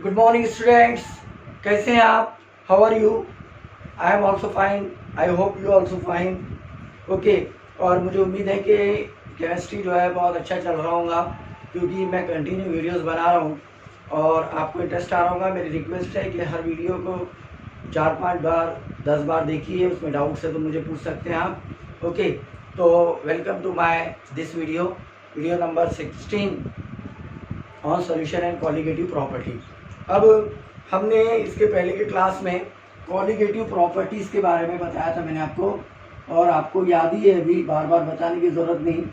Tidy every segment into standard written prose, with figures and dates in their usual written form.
Good morning students, कैसे हैं आप? How are you? I am also fine, I hope you also fine. Okay, और मुझे उम्मीद है कि केमिस्ट्री जो है बहुत अच्छा चल रहा होगा, क्योंकि मैं कंटिन्यू वीडियोस बना रहा हूँ और आपको इंटरेस्ट आ रहा होगा। मेरी रिक्वेस्ट है कि हर वीडियो को 4-5 बार 10 बार देखिए, उसमें डाउट्स है तो मुझे पूछ सकते हैं आप। ओके, तो welcome to my this video number 16 on solution and colligative property. अब हमने इसके पहले के क्लास में कॉलिगेटिव प्रॉपर्टीज़ के बारे में बताया था मैंने आपको, और आपको याद ही है, अभी बार बार बताने की ज़रूरत नहीं,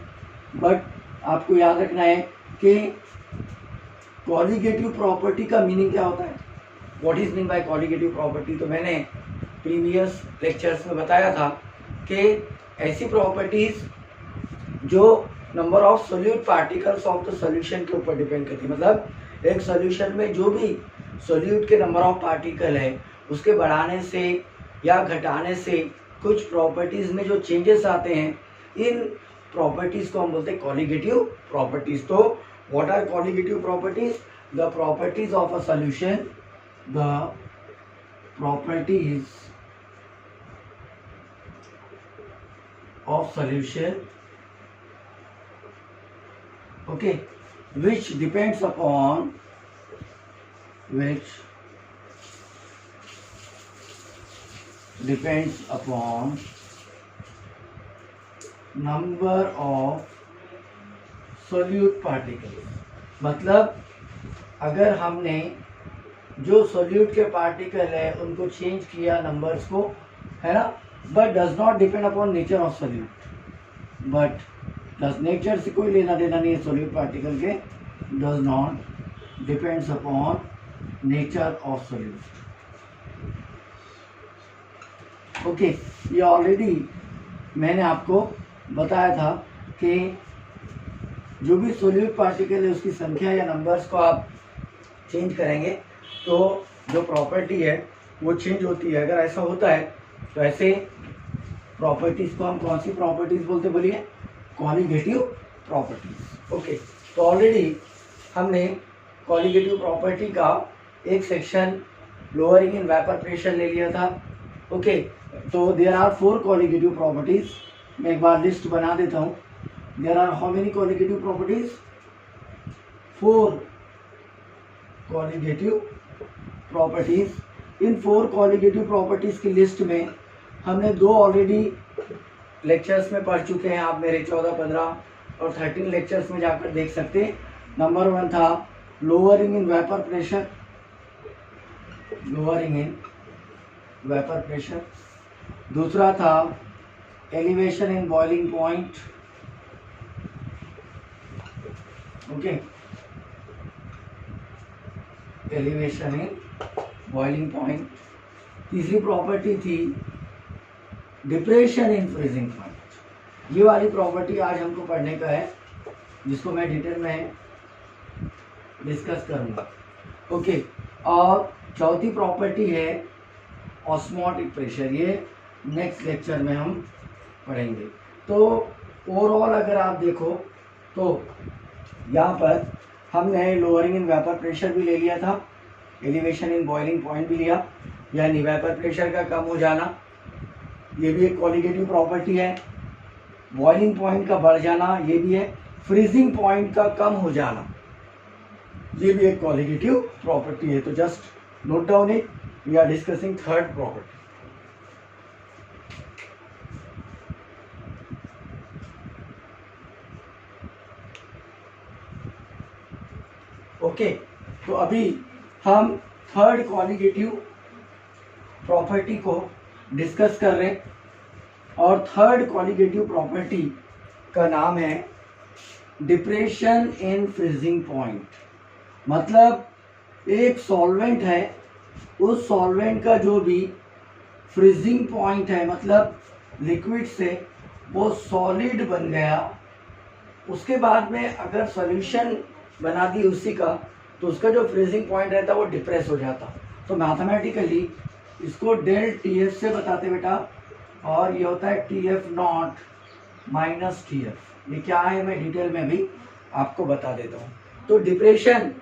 बट आपको याद रखना है कि कॉलिगेटिव प्रॉपर्टी का मीनिंग क्या होता है, what is mean by colligative property. तो मैंने प्रीवियस लेक्चर्स में बताया था कि ऐसी प्रॉपर्टीज़ जो number of solute particles of the solution के ऊपर डिपेंड करती है। मतलब एक सॉल्यूशन में जो भी सोल्यूट के नंबर ऑफ पार्टिकल है, उसके बढ़ाने से या घटाने से कुछ प्रॉपर्टीज़ में जो चेंजेस आते हैं, इन प्रॉपर्टीज़ को हम बोलते हैं कॉलिगेटिव प्रॉपर्टीज़। तो what are colligative properties? The properties of a solution, the properties of solution, okay, which depends upon number of solute particles। मतलब अगर हमने जो सोल्यूट के पार्टिकल है उनको चेंज किया नंबर्स को, है ना, but does not depend upon nature of solute. But plus nature से कोई लेना देना नहीं है सोल्यूट पार्टिकल के, does not depends upon nature of solute. Okay, ये ऑलरेडी मैंने आपको बताया था कि जो भी सोल्यूट पार्टिकल है उसकी संख्या या नंबर्स को आप चेंज करेंगे तो जो प्रॉपर्टी है वो चेंज होती है। अगर ऐसा होता है तो ऐसे प्रॉपर्टीज़ को हम कौन सी प्रॉपर्टीज़ बोलते, बोलिए? Colligative properties. ओके, तो ऑलरेडी हमने कॉलिगेटिव प्रॉपर्टी का एक section lowering in vapour pressure ले लिया था। ओके, तो देयर आर 4 कॉलिगेटिव प्रॉपर्टीज। मैं एक बार लिस्ट बना देता हूँ। There are how many colligative properties? 4 colligative properties. इन 4 कॉलिगेटिव प्रॉपर्टीज की लिस्ट में हमने 2 ऑलरेडी लेक्चर्स में पढ़ चुके हैं। आप मेरे 14, 15 और 13 लेक्चर्स में जाकर देख सकते हैं। नंबर 1 था lowering in vapour pressure, lowering in vapour pressure. दूसरा था elevation in boiling point. Okay, elevation in boiling point. तीसरी प्रॉपर्टी थी डिप्रेशन इन फ्रीजिंग पॉइंट। ये वाली प्रॉपर्टी आज हमको पढ़ने का है, जिसको मैं डिटेल में डिस्कस करूंगा। ओके, और चौथी प्रॉपर्टी है ऑस्मोटिक प्रेशर। ये नेक्स्ट लेक्चर में हम पढ़ेंगे। तो ओवरऑल अगर आप देखो तो यहाँ पर हमने लोअरिंग इन वेपर प्रेशर भी ले लिया था, एलिवेशन इन बॉइलिंग पॉइंट भी लिया, यानी वेपर प्रेशर का कम हो जाना, ये भी एक कॉलिगेटिव प्रॉपर्टी है। बॉइलिंग पॉइंट का बढ़ जाना, ये भी है। फ्रीजिंग पॉइंट का कम हो जाना, ये भी एक कॉलिगेटिव प्रॉपर्टी है। तो just note down it, we are discussing third property. Okay, तो अभी हम थर्ड कॉलिगेटिव प्रॉपर्टी को डिस्कस कर रहे हैं, और थर्ड कॉलिगेटिव प्रॉपर्टी का नाम है डिप्रेशन इन फ्रीजिंग पॉइंट। मतलब एक सॉल्वेंट है, उस सॉल्वेंट का जो भी फ्रीजिंग पॉइंट है, मतलब लिक्विड से वो सॉलिड बन गया, उसके बाद में अगर सॉल्यूशन बना दी उसी का, तो उसका जो फ्रीजिंग पॉइंट रहता है वो डिप्रेस हो जाता। तो मैथमेटिकली इसको डेल टी एफ से बताते बेटा, और ये होता है T F not minus T F. ये क्या है मैं डिटेल में भी आपको बता देता हूँ। तो डिप्रेशन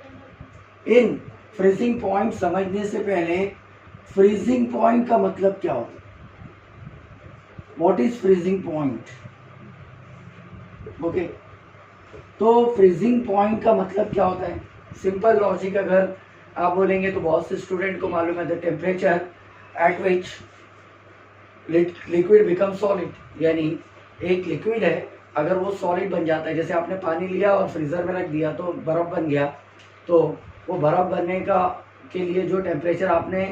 इन फ्रीजिंग पॉइंट समझने से पहले फ्रीजिंग पॉइंट का मतलब क्या होता है? What is freezing point? Okay, तो फ्रीजिंग पॉइंट का मतलब क्या होता है? सिंपल लॉजिक अगर आप बोलेंगे तो बहुत से स्टूडेंट को मालूम है, the temperature at which liquid become solid, यानी एक लिक्विड है अगर वो सॉलिड बन जाता है, जैसे आपने पानी लिया और फ्रीज़र में रख दिया तो बर्फ़ बन गया, तो वो बर्फ़ बनने का के लिए जो टेम्परेचर आपने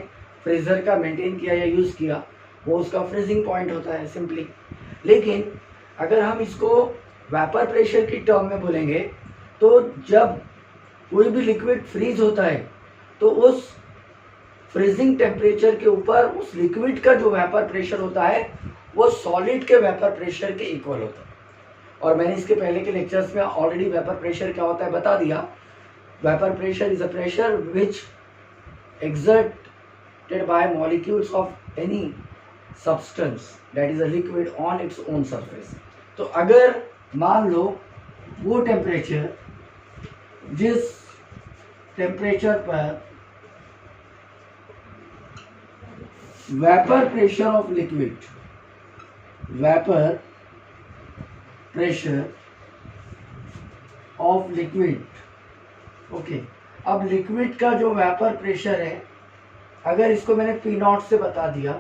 फ्रीज़र का मेंटेन किया या यूज़ किया वो उसका फ्रीजिंग पॉइंट होता है सिंपली। लेकिन अगर हम इसको वेपर प्रेशर की टर्म में बोलेंगे तो जब कोई भी लिक्विड फ्रीज होता है तो उस फ्रीजिंग टेम्परेचर के ऊपर उस लिक्विड का जो वेपर प्रेशर होता है वो सॉलिड के वेपर प्रेशर के इक्वल होता है। और मैंने इसके पहले के लेक्चर्स में ऑलरेडी वेपर प्रेशर क्या होता है बता दिया। Vapour pressure is a pressure which exerted by molecules of any substance that is a liquid on its own surface। तो अगर मान लो वो टेम्परेचर, जिस टेम्परेचर पर vapour pressure of liquid, vapour pressure of liquid, okay, अब liquid का जो vapour pressure है अगर इसको मैंने पी नॉट से बता दिया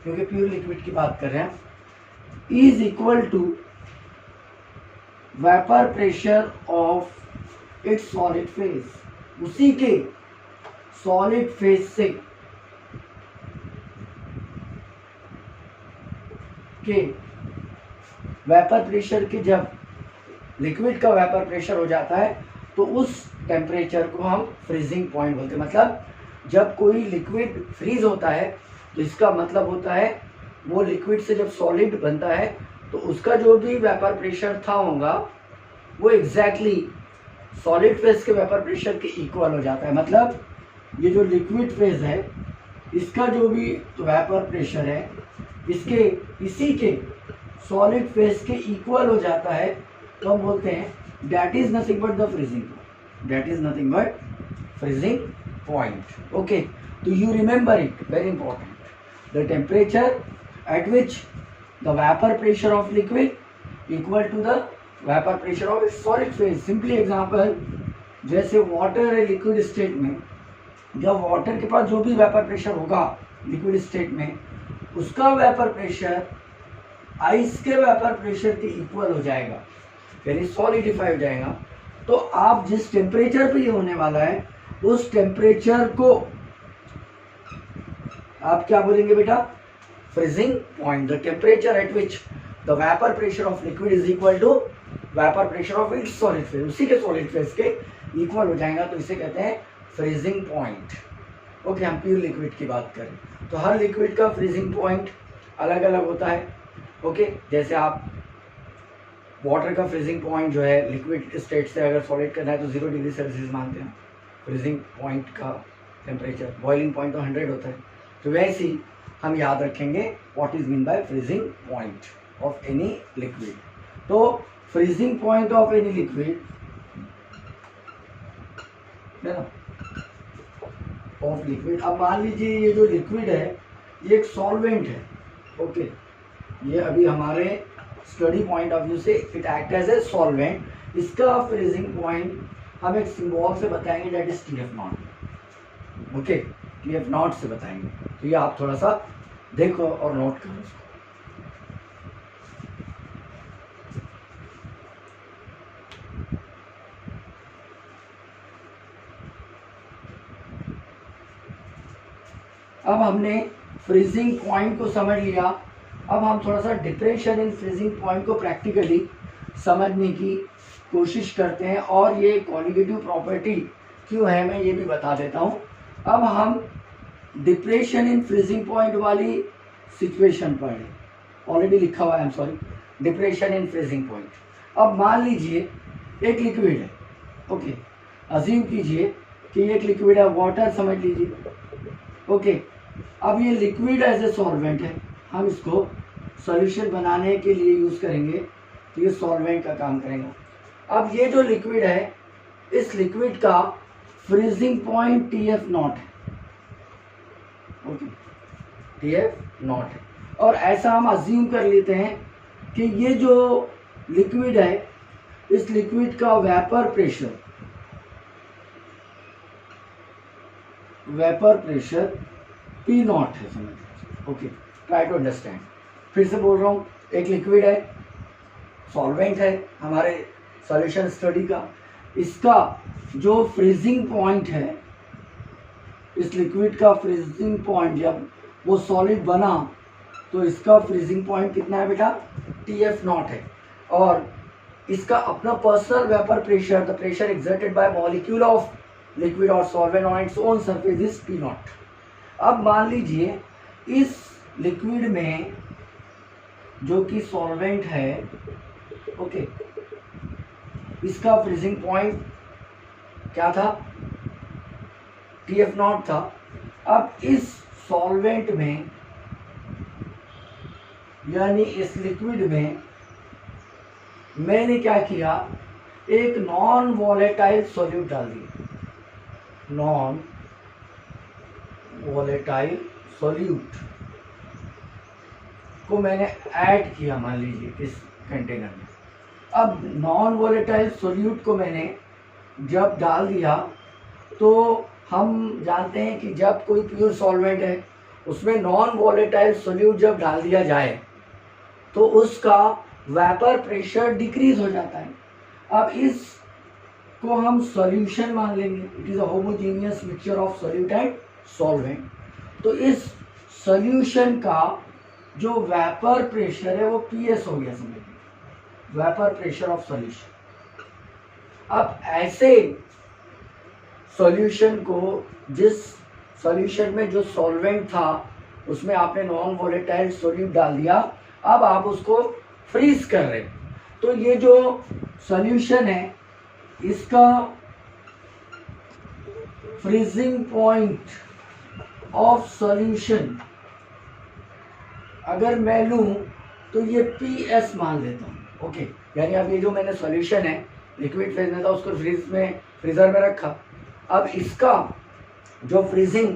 क्योंकि प्योर लिक्विड की बात कर रहे हैं, is equal to vapour pressure of its solid phase, उसी के सॉलिड फेज से के वेपर प्रेशर के, जब लिक्विड का वेपर प्रेशर हो जाता है तो उस टेम्परेचर को हम फ्रीजिंग पॉइंट बोलते हैं। मतलब जब कोई लिक्विड फ्रीज होता है तो इसका मतलब होता है वो लिक्विड से जब सॉलिड बनता है तो उसका जो भी वेपर प्रेशर था होगा वो एग्जैक्टली सॉलिड फेज के वेपर प्रेशर के इक्वल हो जाता है। मतलब ये जो लिक्विड फेज है इसका जो भी वेपर प्रेशर है इसके इसी के सॉलिड फेज के इक्वल हो जाता है, तो हम बोलते हैं that is nothing but the freezing, that is nothing but freezing point. Okay, तो you remember it, very important, the temperature at which the vapour pressure of liquid equal to the vapour pressure of solid phase. Simply example, जैसे water है liquid state में, जब water के पास जो भी vapour pressure होगा लिक्विड स्टेट में उसका वेपर प्रेशर आइस के वेपर प्रेशर के इक्वल हो जाएगा, यानी सॉलिडिफाई हो जाएगा। तो आप जिस टेम्परेचर पे ये होने वाला है उस टेम्परेचर को आप क्या बोलेंगे बेटा? Freezing point. The temperature at which the vapour pressure of liquid is equal to vapour pressure of its solid phase, उसी के सॉलिड फेज के इक्वल हो जाएगा, तो इसे कहते हैं फ्रीजिंग पॉइंट। ओके, हम प्योर लिक्विड की बात करें तो हर लिक्विड का फ्रीजिंग पॉइंट अलग अलग होता है। ओके, जैसे आप वाटर का फ्रीजिंग पॉइंट जो है लिक्विड स्टेट से अगर सॉलिड करना है तो 0 डिग्री सेल्सियस मानते हैं फ्रीजिंग पॉइंट का टेम्परेचर, बॉइलिंग पॉइंट तो 100 होता है। तो वैसे ही हम याद रखेंगे what is mean by freezing point of any liquid. तो freezing point of any liquid है ना, ऑफ लिक्विड। अब मान लीजिए ये जो लिक्विड है ये एक सॉल्वेंट है। ओके, ये अभी हमारे स्टडी पॉइंट ऑफ व्यू से it act as a solvent. इसका फ्रीजिंग पॉइंट हम एक सिंबल से बताएंगे, that is TF0। Okay, TF0 से बताएंगे। तो ये आप थोड़ा सा देखो और नोट करो इसको। अब हमने फ्रीजिंग पॉइंट को समझ लिया, अब हम थोड़ा सा डिप्रेशन इन फ्रीजिंग पॉइंट को प्रैक्टिकली समझने की कोशिश करते हैं, और ये क्वालिटेटिव प्रॉपर्टी क्यों है मैं ये भी बता देता हूँ। अब हम डिप्रेशन इन फ्रीजिंग पॉइंट वाली सिचुएशन पर है, ऑलरेडी लिखा हुआ है, I am sorry, depression in freezing point. अब मान लीजिए एक लिक्विड है, ओके, अज्यूम कीजिए कि एक लिक्विड है, वाटर समझ लीजिए। ओके, अब ये लिक्विड एज ए सॉल्वेंट है, हम इसको सॉल्यूशन बनाने के लिए यूज़ करेंगे, तो ये सॉल्वेंट का काम करेगा। अब ये जो लिक्विड है इस लिक्विड का freezing point T F not है, ओके, टी एफ नॉट है। और ऐसा हम अज्यूम कर लेते हैं कि ये जो लिक्विड है, इस लिक्विड का वेपर प्रेशर पी नॉट है, समझ लीजिए। Okay, try to understand. फिर से बोल रहा हूँ, एक लिक्विड है, सॉल्वेंट है हमारे सॉल्यूशन स्टडी का, इसका जो फ्रीजिंग पॉइंट है, इस लिक्विड का फ्रीजिंग पॉइंट जब वो सॉलिड बना तो इसका फ्रीजिंग पॉइंट कितना है बेटा, टी एफ नॉट है। और इसका अपना personal vapour pressure, the pressure exerted by molecule of liquid और solvent on its own surface is P nought. अब मान लीजिए इस लिक्विड में जो कि सॉल्वेंट है, ओके, इसका फ्रीजिंग पॉइंट क्या था, टी एफ नॉट था। अब इस सॉल्वेंट में यानी इस लिक्विड में मैंने क्या किया, एक नॉन वॉलेटाइल सॉल्यूट डाल दिया, नॉन वॉलेटाइल सॉल्यूट को मैंने ऐड किया, मान लीजिए इस कंटेनर में। अब नॉन वॉलेटाइल सॉल्यूट को मैंने जब डाल दिया तो हम जानते हैं कि जब कोई प्योर सॉल्वेंट है उसमें नॉन वॉलेटाइल सॉल्यूट जब डाल दिया जाए तो उसका वेपर प्रेशर डिक्रीज हो जाता है। अब इस को हम सॉल्यूशन मान लेंगे, it is a homogeneous mixture of solute and solvent. तो इस सॉल्यूशन का जो वेपर प्रेशर है वो पीएस हो गया, समझिए, वेपर प्रेशर ऑफ सॉल्यूशन। अब ऐसे सॉल्यूशन को, जिस सॉल्यूशन में जो सॉल्वेंट था उसमें आपने नॉन वॉलेटाइल सॉल्यूट डाल दिया, अब आप उसको फ्रीज कर रहे हैं, तो ये जो सॉल्यूशन है इसका फ्रीजिंग पॉइंट ऑफ सॉल्यूशन अगर मैं लूं तो ये पी एस मान लेता हूं, ओके। यानी अब ये जो मैंने सॉल्यूशन है लिक्विड फेज में था उसको फ्रीजर में रखा। अब इसका जो फ्रीजिंग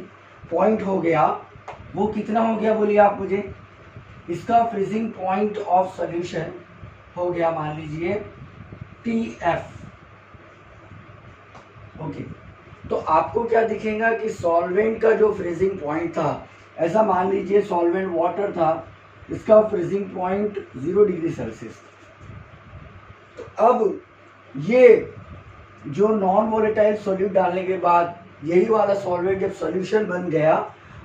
पॉइंट हो गया वो कितना हो गया, बोलिए आप मुझे। इसका फ्रीजिंग पॉइंट ऑफ सॉल्यूशन हो गया, मान लीजिए टी एफ, ओके। तो आपको क्या दिखेगा कि सॉल्वेंट का जो फ्रीजिंग पॉइंट था, ऐसा मान लीजिए सॉल्वेंट वाटर था, इसका फ्रीजिंग पॉइंट 0 डिग्री सेल्सियस। तो अब ये जो नॉन वोलेटाइल सॉल्यूट डालने के बाद यही वाला सॉल्वेंट जब सॉल्यूशन बन गया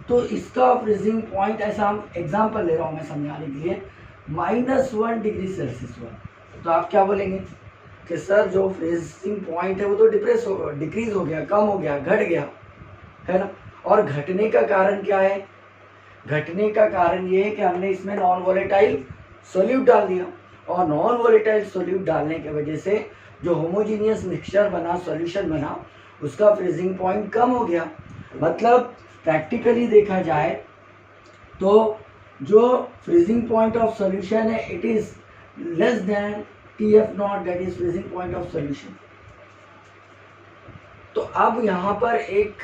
तो इसका फ्रीजिंग पॉइंट, ऐसा हम एग्जांपल ले रहा हूँ मैं समझाने के लिए, -1 डिग्री सेल्सियस हुआ। तो आप क्या बोलेंगे कि सर जो फ्रीजिंग पॉइंट है वो तो डिक्रीज हो गया, कम हो गया, घट गया, है ना। और घटने का कारण क्या है, घटने का कारण ये है कि हमने इसमें नॉन वोलेटाइल सॉल्यूट डाल दिया, और नॉन वोलेटाइल सॉल्यूट डालने की वजह से जो होमोजेनियस मिक्सचर बना, सॉल्यूशन बना, उसका फ्रीजिंग पॉइंट कम हो गया। मतलब प्रैक्टिकली देखा जाए तो जो फ्रीजिंग पॉइंट ऑफ सॉल्यूशन है it is less than T F not, that is freezing point of solution. तो अब यहाँ पर एक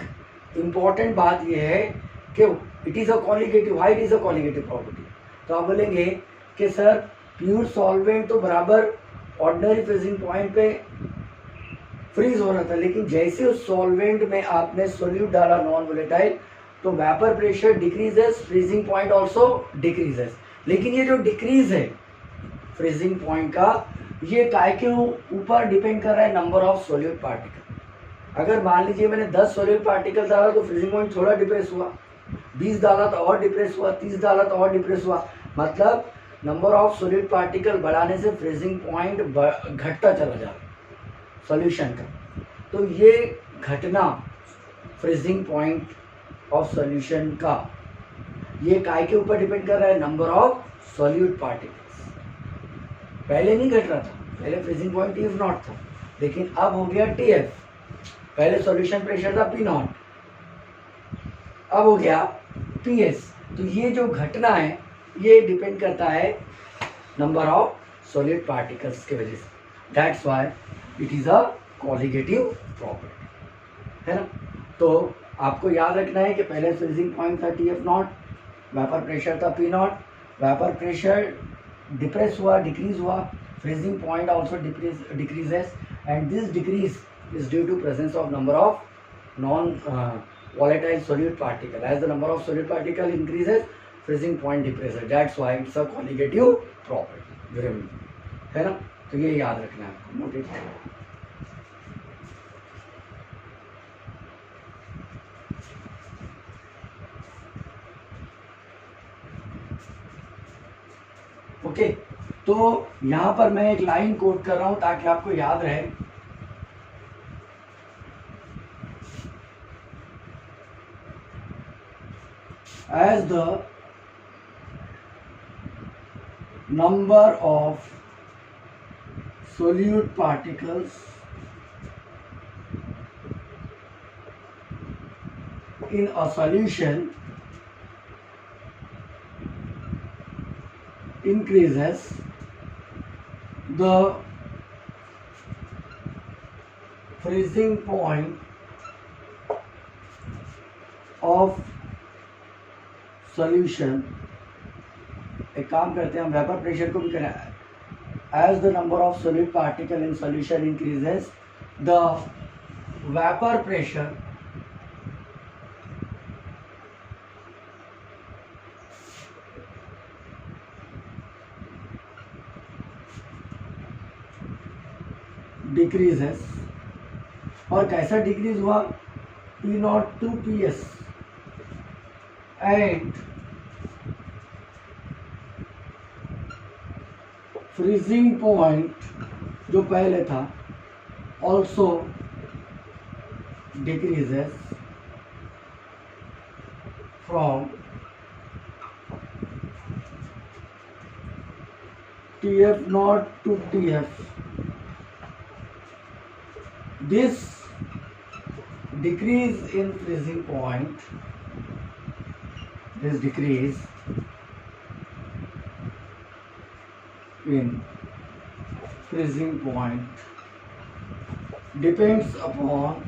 इम्पॉर्टेंट बात यह है कि it is a colligative, high it is a colligative property. तो आप बोलेंगे कि सर प्योर सॉल्वेंट तो बराबर ऑर्डिनरी फ्रीजिंग पॉइंट पे फ्रीज हो रहा था, लेकिन जैसे उस सॉल्वेंट में आपने सोल्यूट डाला नॉन वोलेटाइल तो vapour pressure decreases, freezing point also decreases. लेकिन ये जो डिक्रीज है फ्रीजिंग पॉइंट का, ये काय के ऊपर डिपेंड कर रहा है, नंबर ऑफ सोल्यूट पार्टिकल। अगर मान लीजिए मैंने 10 सोल्यूट पार्टिकल डाला तो फ्रीजिंग पॉइंट थोड़ा डिप्रेस हुआ, 20 डाला तो और डिप्रेस हुआ, 30 डाला तो और डिप्रेस हुआ। मतलब नंबर ऑफ सोल्यूट पार्टिकल बढ़ाने से फ्रीजिंग पॉइंट घटता चला जा रहा सॉल्यूशन का। तो ये घटना फ्रीजिंग पॉइंट ऑफ सॉल्यूशन का, ये काय के ऊपर डिपेंड कर रहा है, नंबर ऑफ सॉल्यूट पार्टिकल्स। पहले नहीं घट रहा था, पहले freezing point T F not था, लेकिन अब हो गया टी एफ। पहले सॉल्यूशन प्रेशर था पी नॉट, अब हो गया पी एस। तो ये जो घटना है ये डिपेंड करता है नंबर ऑफ सॉलिड पार्टिकल्स के वजह से। That's why it is a colligative property. है ना। तो आपको याद रखना है कि पहले फ्रीजिंग पॉइंट था T F nought, vapour pressure था P nought, vapour pressure depress हुआ, डिक्रीज हुआ, freezing point also decreases and this decrease is due to presence of number of non volatile solute particle. As the number of solute particle increases, freezing point decreases. That's why it's a colligative property. है ना, तो ये याद रखना है आपको, note it. Okay, तो यहाँ पर मैं एक लाइन कोट कर रहा हूँ ताकि आपको याद रहे। As the number of solute particles in a solution increases, the freezing point of solution, एक काम करते हैं हम वेपर प्रेशर को भी करें। As the number of solid particle in solution increases, the vapour pressure decreases. और कैसा डिक्रीज हुआ, P naught to P S and freezing point जो पहले था also decreases from T F naught to T F. This decrease in freezing point, this decrease in freezing point depends upon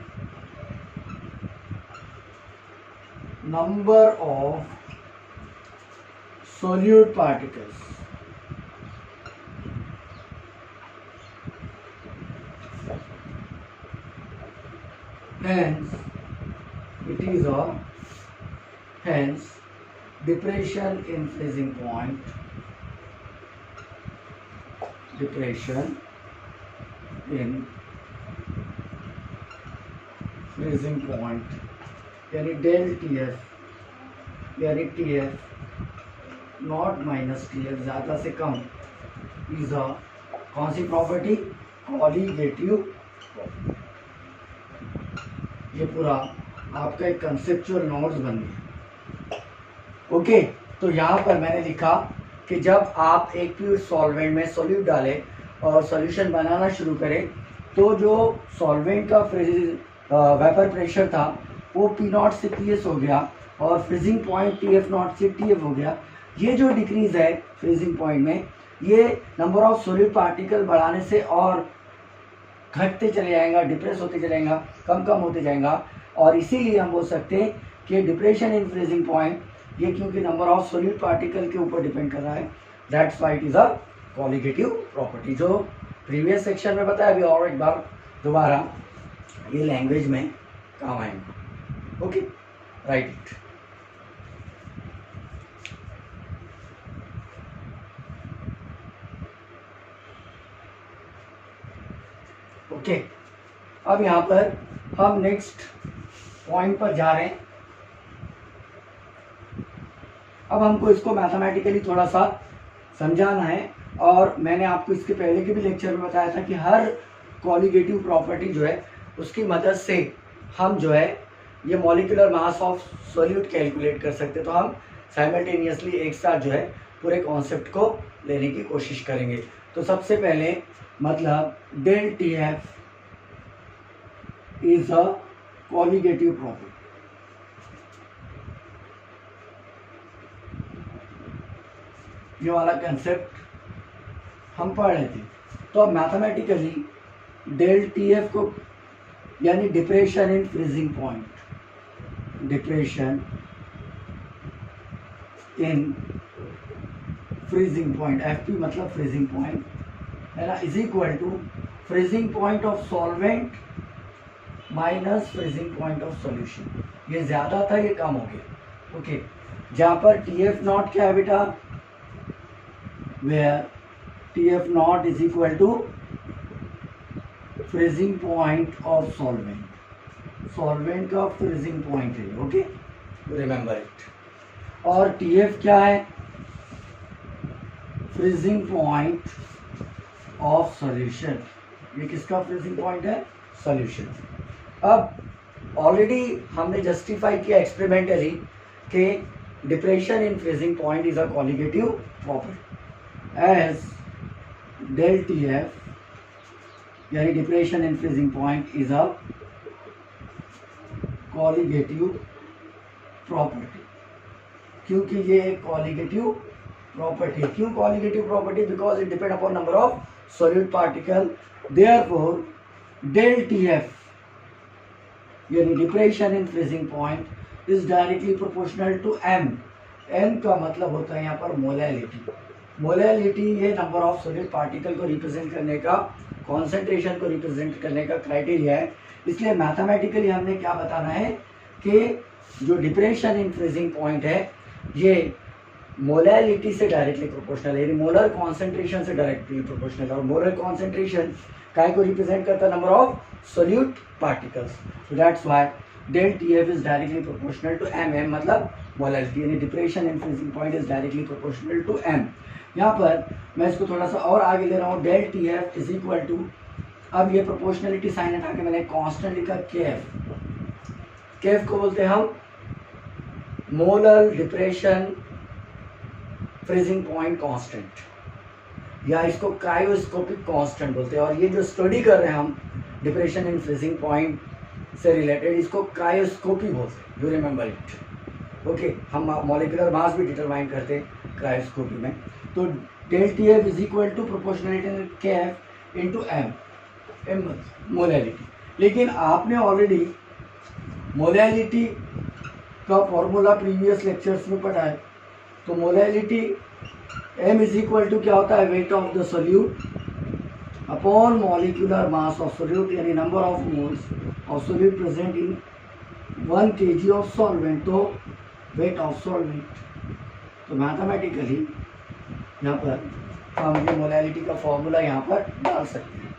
number of solute particles. Hence, it is a hence depression in freezing point, depression in freezing point यानी del T F यानी T F not minus T F ज़्यादा से come is a कौन सी property, colligative property. ये पूरा आपका एक conceptual notes बन गया। ओके, तो यहाँ पर मैंने लिखा कि जब आप एक प्योर सॉल्वेंट में सोल्यूट डालें और सॉल्यूशन बनाना शुरू करें तो जो सॉल्वेंट का वेपर प्रेशर था वो पी नॉट से पी एस हो गया और freezing point T F not से टी एफ हो गया। ये जो डिक्रीज है फ्रीजिंग पॉइंट में, ये नंबर ऑफ सोल्यूट पार्टिकल बढ़ाने से और घटते चले जाएगा, डिप्रेस होते चलेगा, कम कम होते जाएगा। और इसीलिए हम बोल सकते हैं कि डिप्रेशन इन फ्रीजिंग पॉइंट, ये क्योंकि नंबर ऑफ सोल्यूट पार्टिकल के ऊपर डिपेंड कर रहा है, that's why it is a colligative property. जो प्रीवियस सेक्शन में बताया, अभी और एक बार दोबारा ये लैंग्वेज में काम आएंगे। Okay, right. ओके, अब यहाँ पर हम नेक्स्ट पॉइंट पर जा रहे हैं। अब हमको इसको मैथमेटिकली थोड़ा सा समझाना है और मैंने आपको इसके पहले के भी लेक्चर में बताया था कि हर कॉलीगेटिव प्रॉपर्टी जो है उसकी मदद से हम जो है ये molecular mass of solute calculate कर सकते हैं। तो हम साइमल्टेनियसली एक साथ जो है पूरे कॉन्सेप्ट को लेने की कोशिश करेंगे। तो सबसे पहले मतलब del T F is a colligative property. ये वाला कंसेप्ट हम पढ़ रहे थे। तो अब मैथमेटिकली डेल टी एफ को यानी depression in freezing point, depression in freezing point, F मतलब फ्रीजिंग पॉइंट है ना, is equal to freezing point of solvent minus freezing point of solution. ये ज़्यादा था, ये कम हो गया। ओके, जहाँ पर टी एफ नॉट क्या है बेटा, where T F nought is equal to freezing point of solvent, solvent का फ्रीजिंग पॉइंट है। Okay, remember it. और टी एफ क्या है, फ्रीजिंग पॉइंट ऑफ सॉल्यूशन। ये किसका फ्रीजिंग पॉइंट है, सॉल्यूशन। अब ऑलरेडी हमने जस्टिफाई किया एक्सपेरिमेंटली कि depression in freezing point is a colligative property as del T F, यानी depression in freezing point is a colligative property, क्योंकि ये एक कॉलिगेटिव प्रॉपर्टी। क्यों colligative property, because it depend upon number of solid particle, therefore del T F यानी depression in freezing point is directly proportional to M. M का मतलब होता है यहाँ पर मोलैलिटी। मोलैलिटी ये नंबर ऑफ सॉलिड पार्टिकल को रिप्रेजेंट करने का, कॉन्सेंट्रेशन को रिप्रेजेंट करने का क्राइटेरिया है। इसलिए मैथमेटिकली हमने क्या बताना है कि जो डिप्रेशन इन फ्रीजिंग पॉइंट है ये मोलैलिटी से डायरेक्टली प्रोपोर्शनल है, यानी मोलर कॉन्सेंट्रेशन से डायरेक्टली प्रोपोर्शनल है। और मोलर कॉन्सेंट्रेशन काय को रिप्रेजेंट करता है, number of solute particles. So that's why del T F is directly proportional to M. M मतलब मोलैलिटी, यानी depression in freezing point is directly proportional to M. यहाँ पर मैं इसको थोड़ा सा और आगे ले रहा हूँ, del T F is equal to, अब ये प्रोपोर्शनलिटी साइन हटा के मैंने कांस्टेंट लिखा के एफ। के एफ को बोलते हैं हम molar depression freezing point constant, या इसको क्रायोस्कोपिक कांस्टेंट बोलते हैं। और ये जो स्टडी कर रहे हैं हम डिप्रेशन इन फ्रीजिंग पॉइंट से रिलेटेड, इसको क्रायोस्कोपी बोलते हैं, यू रिमेंबर इट। ओके, हम मॉलिक्यूलर मास भी डिटरमाइन करते हैं क्रायोस्कोपी में। तो del T F is equal to proportionality K F into M, M molality. लेकिन आपने ऑलरेडी मोलैलिटी का फॉर्मूला प्रीवियस लेक्चर्स में पढ़ा है। तो molality m is equal to क्या होता है, weight of the solute upon molecular mass of solute, यानी number of moles of solute present in 1 kg of solvent, तो वेट ऑफ सॉल्वेंट। तो मैथमेटिकली यहाँ पर हम ये मोलैलिटी का फॉर्मूला यहाँ पर डाल सकते हैं।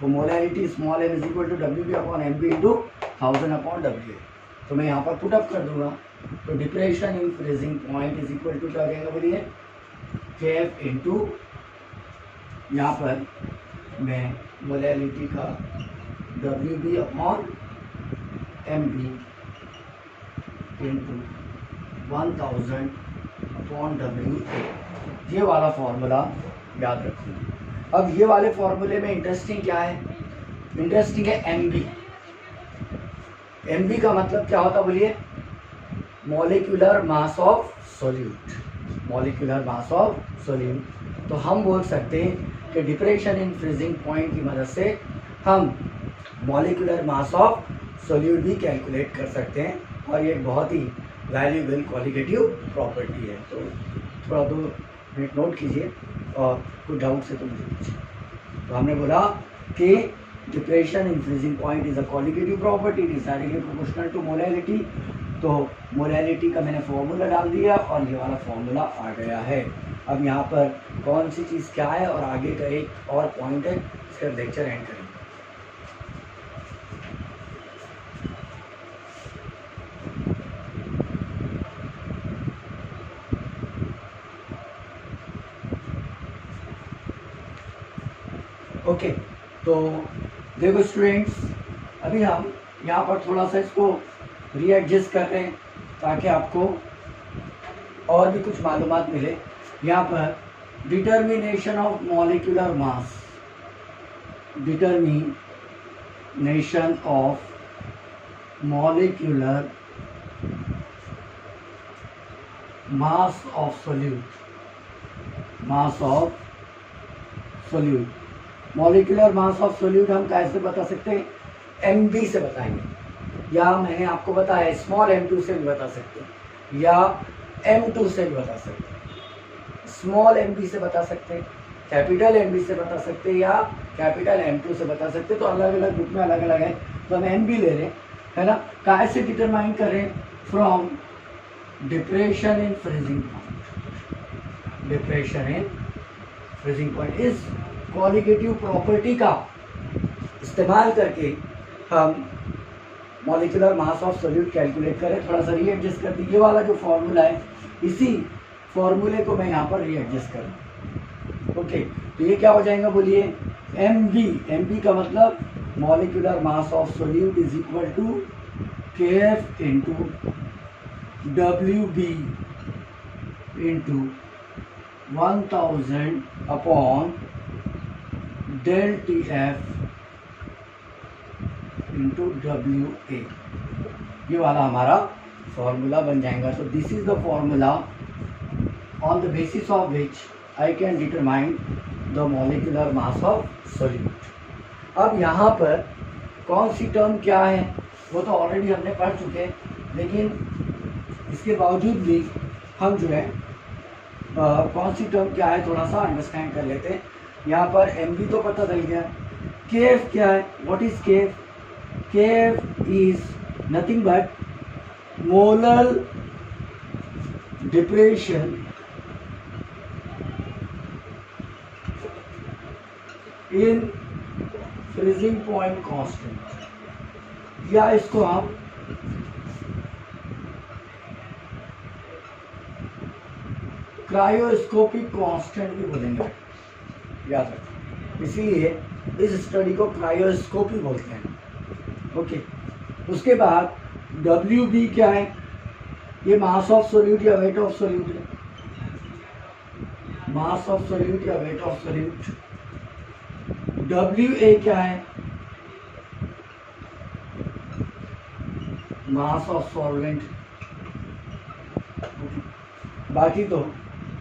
तो molality small m is equal to W B upon M B into 1000 upon W. तो मैं यहाँ पर पुटअप कर दूंगा। तो depression in freezing point is equal to क्या रहेगा, बोलिए के एफ इंटू, यहाँ पर मैं मोलैलिटी का W B upon M B into 1000 upon W A, ये वाला फॉर्मूला याद रखूँगा। अब ये वाले फॉर्मूले में इंटरेस्टिंग क्या है, इंटरेस्टिंग है एम बी। एम बी का मतलब क्या होता है, बोलिए molecular mass of solute, molecular mass of solute. तो हम बोल सकते हैं कि डिप्रेशन इन फ्रीजिंग पॉइंट की मदद से हम मॉलिक्यूलर मास ऑफ सोल्यूट भी कैलकुलेट कर सकते हैं, और ये एक बहुत ही वैल्यूएबल क्वालिटेटिव प्रॉपर्टी है। तो थोड़ा 2 मिनट नोट कीजिए, और कुछ डाउट से तो मुझे पूछिए। तो हमने बोला कि depression in freezing point is a qualitative property, it is directly proportional to molality. तो मोलैलिटी का मैंने फॉर्मूला डाल दिया और ये वाला फॉर्मूला आ गया है। अब यहाँ पर कौन सी चीज़ क्या है और आगे का एक और पॉइंट है, इसका लेक्चर एंड करेंगे। ओके, तो देखो स्टूडेंट्स, अभी हम यहाँ पर थोड़ा सा इसको रीएडजस्ट कर रहे हैं ताकि आपको और भी कुछ मालूमात मिले। यहाँ पर determination of molecular mass, determination of molecular mass of solute, mass of solute. Molecular mass of solute हम कैसे बता सकते हैं, MB से बताएंगे, या मैंने आपको बताया स्मॉल m2 से भी बता सकते हैं या m2 से भी बता सकते हैं। स्मॉल MB से बता सकते हैं, कैपिटल MB से बता सकते हैं या कैपिटल M2 से बता सकते हैं। तो अलग अलग ग्रुप में अलग अलग है, तो हम MB ले रहे हैं, है ना। कैसे डिटरमाइन करें? From depression in freezing point. Depression in freezing point इस क्वालिटेटिव प्रॉपर्टी का इस्तेमाल करके हम molecular mass of solute calculate करें। थोड़ा सा रीएडजस्ट कर दीजिए, ये वाला जो फॉर्मूला है इसी फॉर्मूले को मैं यहाँ पर रीएडजस्ट करूँ। ओके, तो ये क्या हो जाएगा बोलिए? MB का मतलब molecular mass of solute is equal to KF into WB into 1000 upon del TF into WA। ये वाला हमारा फॉर्मूला बन जाएगा। तो this is the formula on the basis of which I can determine the molecular mass of solute. अब यहाँ पर कौन सी टर्म क्या है वो तो ऑलरेडी हमने पढ़ चुके हैं, लेकिन इसके बावजूद भी हम जो है कौन सी टर्म क्या है थोड़ा सा अंडरस्टैंड कर लेते हैं। यहाँ पर MB तो पता चल गया, KF क्या है? What is KF? KF is nothing but molar depression in freezing point constant, या इसको हम क्रायोस्कोपिक कांस्टेंट भी बोलेंगे, याद रखो। इसीलिए इस स्टडी को क्रायोस्कोपी बोलते हैं। ओके, उसके बाद WB क्या है? ये मास ऑफ सॉल्यूट या वेट ऑफ सॉल्यूट है। मास ऑफ सॉल्यूट या वेट ऑफ सॉल्यूट। WA क्या है? Mass of solvent. बाकी तो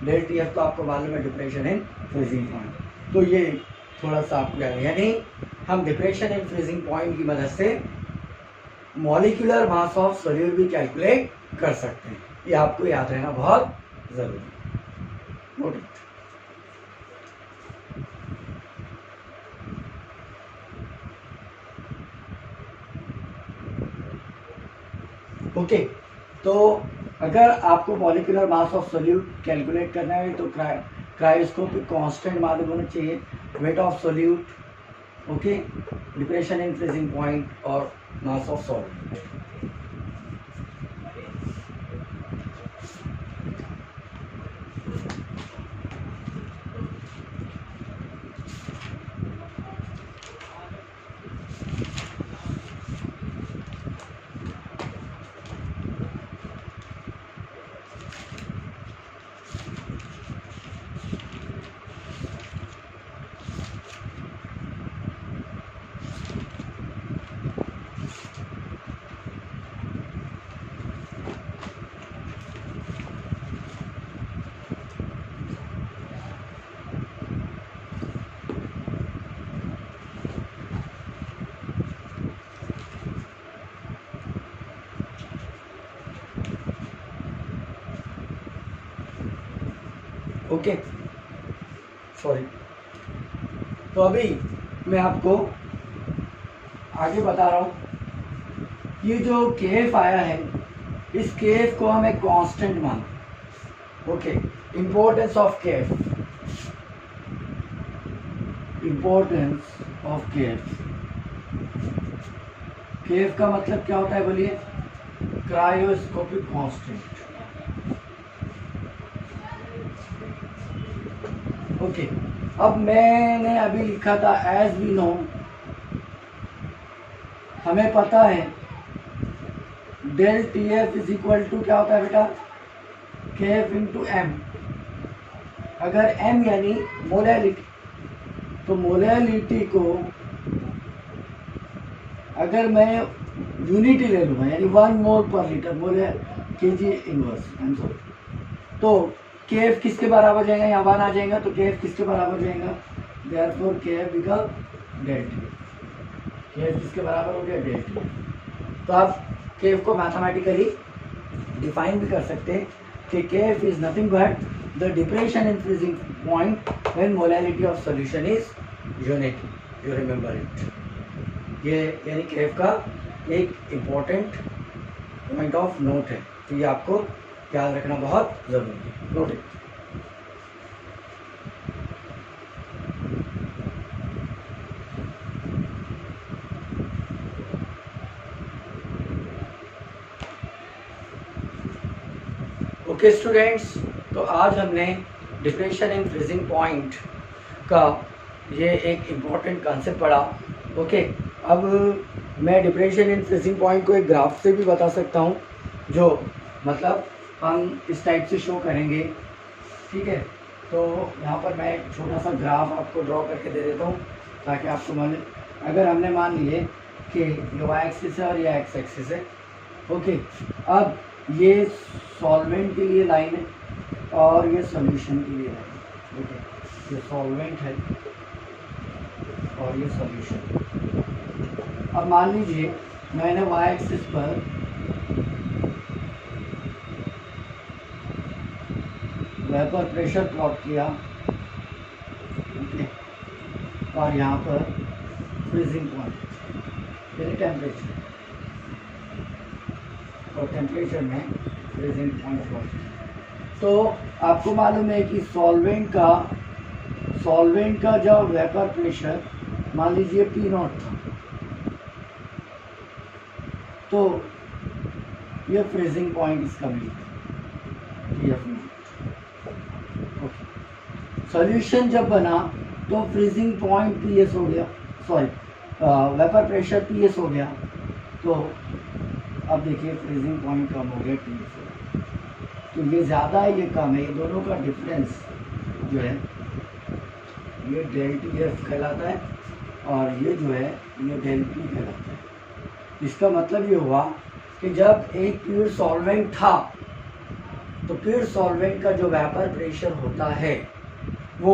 del TF तो आपको मालूम है, डिप्रेशन इन फ्रीजिंग पॉइंट। तो ये थोड़ा सा आपको याद है, यानी हम डिप्रेशन इन फ्रीजिंग पॉइंट की मदद से मॉलिक्यूलर मास ऑफ सॉल्यूट भी कैलकुलेट कर सकते हैं। ये आपको याद रहना बहुत जरूरी है। Note it. ओके, तो अगर आपको molecular mass of solute calculate करना है तो क्रायोस्कोपिक कांस्टेंट मालूम होना चाहिए, weight of solute, okay, depression in freezing point और mass of solute. Okay, sorry. तो अभी मैं आपको आगे बता रहा हूँ, ये जो KF आया है इस KF को हम एक कांस्टेंट मानते। Okay, importance of KF, importance of KF। KF का मतलब क्या होता है बोलिए? Cryoscopic constant. ओके, अब मैंने अभी लिखा था एज वी नो, हमें पता है del TF is equal to क्या होता है बेटा? KF into M। अगर M यानी मोलैलिटी, तो मोलैलिटी को अगर मैं यूनिटी ले लूँगा यानी 1 मोल पर लीटर, मोले kg इनवर्स, तो KF किसके बराबर जाएगा? यहाँ 1 आ जाएगा, तो KF किसके बराबर जाएगा? Therefore KF become del TF। KF किसके बराबर हो गया, डेल टी। तो आप केएफ को मैथमेटिकली डिफाइन भी कर सकते हैं कि KF is nothing but the depression in freezing point when molarity of solution is unity, you remember it. ये यानी केएफ का एक इम्पॉर्टेंट पॉइंट ऑफ नोट है, तो ये आपको याद रखना बहुत ज़रूरी है। Note it. ओके स्टूडेंट्स, तो आज हमने डिप्रेशन इन फ्रीजिंग पॉइंट का ये एक इम्पॉर्टेंट कॉन्सेप्ट पढ़ा। ओके, अब मैं डिप्रेशन इन फ्रीजिंग पॉइंट को एक ग्राफ से भी बता सकता हूँ, जो मतलब हम इस टाइप से शो करेंगे। ठीक है, तो यहाँ पर मैं एक छोटा सा ग्राफ आपको ड्रॉ करके दे देता हूँ ताकि आपको मालूम। अगर हमने मान लिए कि ये वाई एक्सिस है और ये एक्स एक्सिस है। ओके, अब ये सॉल्वेंट के लिए लाइन है और ये सॉल्यूशन के लिए लाइन है। ओके, ये सॉल्वेंट है और ये सॉल्यूशन। अब मान लीजिए मैंने वाई एक्सिस पर वेपर प्रेशर प्लॉट किया, ओके, और यहाँ पर फ्रीजिंग पॉइंट यानी टेम्परेचर, और टेम्परेचर में फ्रीजिंग पॉइंट प्लॉट। तो आपको मालूम है कि सॉल्वेंट का जब वेपर प्रेशर मान लीजिए P नॉट था, तो ये फ्रीजिंग पॉइंट इसका मिलता है। सॉल्यूशन जब बना तो फ्रीजिंग पॉइंट PS हो गया, सॉरी वेपर प्रेशर PS हो गया। तो अब देखिए फ्रीजिंग पॉइंट कम हो गया, TS हो गया। तो ये ज़्यादा है, ये कम है, ये दोनों का डिफरेंस जो है ये डेल TF कहलाता है और ये जो है ये डेल P कहलाता है। इसका मतलब ये हुआ कि जब एक प्योर सॉल्वेंट था तो प्योर सॉल्वेंट का जो वेपर प्रेशर होता है वो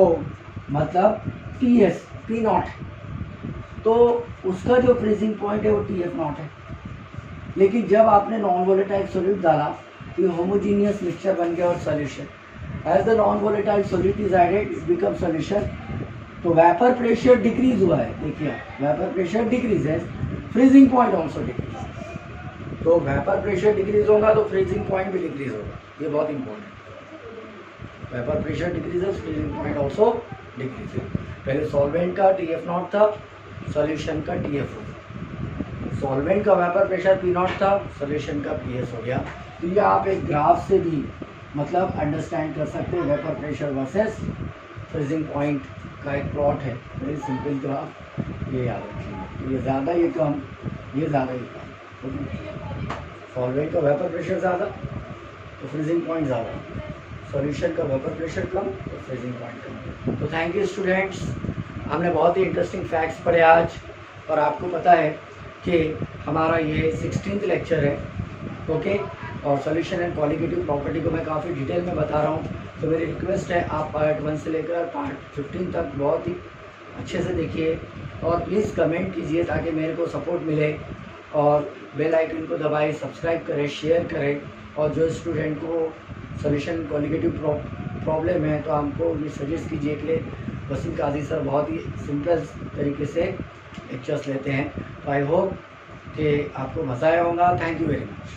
मतलब TS P नॉट है, तो उसका जो फ्रीजिंग पॉइंट है वो TF नॉट है। लेकिन जब आपने नॉन वोलेटाइल सॉल्यूट डाला तो ये होमोजीनियस मिक्सचर बन गया और solution. As the non volatile solute is added it become solution. तो वेपर प्रेशर डिक्रीज हुआ है, देखिए वेपर प्रेशर डिक्रीज है, फ्रीजिंग पॉइंट ऑल्सो डिक्रीज। तो वेपर प्रेशर डिक्रीज होगा तो फ्रीजिंग पॉइंट भी डिक्रीज होगा, ये बहुत important. Vapour pressure decreases, freezing point also decreases. पहले सॉल्वेंट का TF नॉट था, सॉल्यूशन का TF हो गया। सॉल्वेंट का वेपर प्रेशर P नॉट था, सॉल्यूशन का PS हो गया। तो ये आप एक ग्राफ से भी मतलब अंडरस्टैंड कर सकते हैं, vapour pressure versus freezing point का एक प्लॉट है, वेरी सिंपल ग्राफ, ये याद रखिए। ये ज़्यादा, ये कम, ये ज़्यादा, ये कम। सॉल्वेंट का वेपर प्रेशर ज़्यादा तो फ्रीजिंग पॉइंट ज़्यादा, सॉल्यूशन का वेपर प्रेशर कम तो फ्रीजिंग पॉइंट कम। तो थैंक यू स्टूडेंट्स, हमने बहुत ही इंटरेस्टिंग फैक्ट्स पढ़े आज, और आपको पता है कि हमारा ये 16th लेक्चर है। ओके, और सॉल्यूशन एंड कॉलिगेटिव प्रॉपर्टी को मैं काफ़ी डिटेल में बता रहा हूँ, तो मेरी रिक्वेस्ट है आप पार्ट 1 से लेकर पार्ट 15 तक बहुत ही अच्छे से देखिए और प्लीज़ कमेंट कीजिए ताकि मेरे को सपोर्ट मिले, और बेल आइकन को दबाएं, सब्सक्राइब करें, शेयर करें। और जो स्टूडेंट को सॉल्यूशन कॉलिगेटिव प्रॉब्लम है तो हमको ये सजेस्ट कीजिए कि वसीम काजी सर बहुत ही सिंपल तरीके से लेक्चर्स लेते हैं। तो आई होप कि आपको मज़ा आया होगा। Thank you very much.